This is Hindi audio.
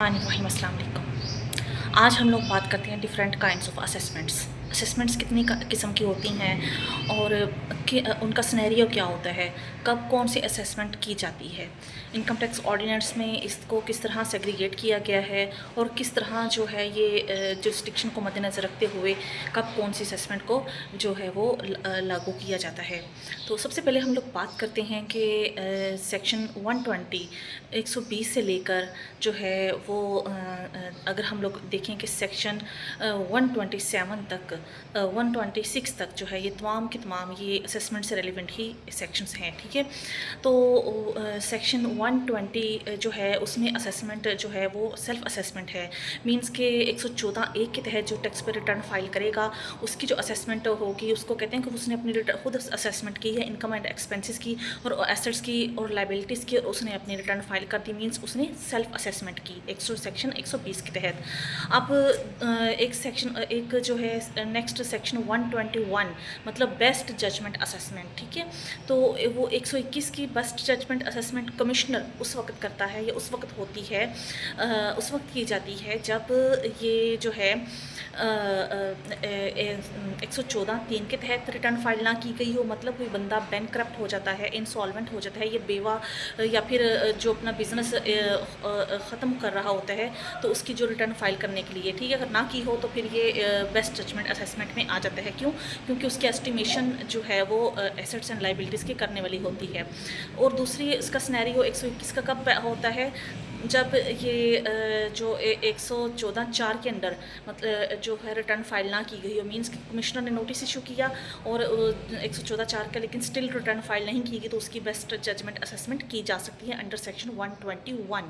अस्सलाम वालेकुम। आज हम लोग बात करते हैं डिफरेंट काइंड्स ऑफ असेसमेंट्स कितनी किस्म की होती हैं और उनका सिनेरियो क्या होता है, कब कौन सी असेसमेंट की जाती है। इनकम टैक्स ऑर्डिनेंस में इसको किस तरह सेग्रीगेट किया गया है और किस तरह जो है ये जुरिस्डिक्शन को मद्देनज़र रखते हुए कब कौन सी असेसमेंट को जो है वो लागू किया जाता है। तो सबसे पहले हम लोग बात करते हैं कि सेक्शन 120 से लेकर जो है वो अगर हम लोग देखें कि सेक्शन 127 तक 126 तक जो है ये तमाम के तमाम ये असेसमेंट से रेलिवेंट ही सेक्शंस हैं, ठीक है। तो सेक्शन 120 जो है उसमें असेसमेंट जो है वो सेल्फ असेसमेंट है। मींस के 114(1) के तहत जो टैक्स पर रिटर्न फाइल करेगा उसकी जो असेसमेंट होगी उसको कहते हैं कि उसने अपनी खुद असेसमेंट की है, इनकम एंड एक्सपेंसेस की और एसेट्स की और लाइबिलिटीज़ की, और उसने अपनी रिटर्न फाइल कर दी। मींस उसने सेल्फ असेसमेंट की सेक्शन 120 के तहत। अब एक जो है नेक्स्ट सेक्शन 121 मतलब बेस्ट जजमेंट असेसमेंट, ठीक है। तो वो 121 की बेस्ट जजमेंट असेसमेंट कमिश्नर उस वक्त करता है या उस वक्त होती है, उस वक्त की जाती है जब ये जो है 114(3) के तहत रिटर्न फाइल ना की गई हो, मतलब कोई बंदा बैंकक्रप्ट हो जाता है, इंसॉल्वेंट हो जाता है, ये बेवा या फिर जो अपना बिज़नेस ख़त्म कर रहा होता है तो उसकी जो रिटर्न फाइल करने के लिए, ठीक है, अगर ना की हो तो फिर ये बेस्ट जजमेंट असेसमेंट में आ जाता है। क्यों? क्योंकि उसकी एस्टिमेशन जो है वो एसेट्स एंड लाइबिलिटीज़ की करने वाली होती है। और दूसरी इसका सिनेरियो 121 का कब होता है, जब ये जो 114(4) के अंडर मतलब जो है रिटर्न फाइल ना की गई हो, मींस कि कमिश्नर ने नोटिस इशू किया और 114(4) का लेकिन स्टिल रिटर्न फाइल नहीं की गई, तो उसकी बेस्ट जजमेंट असेसमेंट की जा सकती है अंडर सेक्शन 121।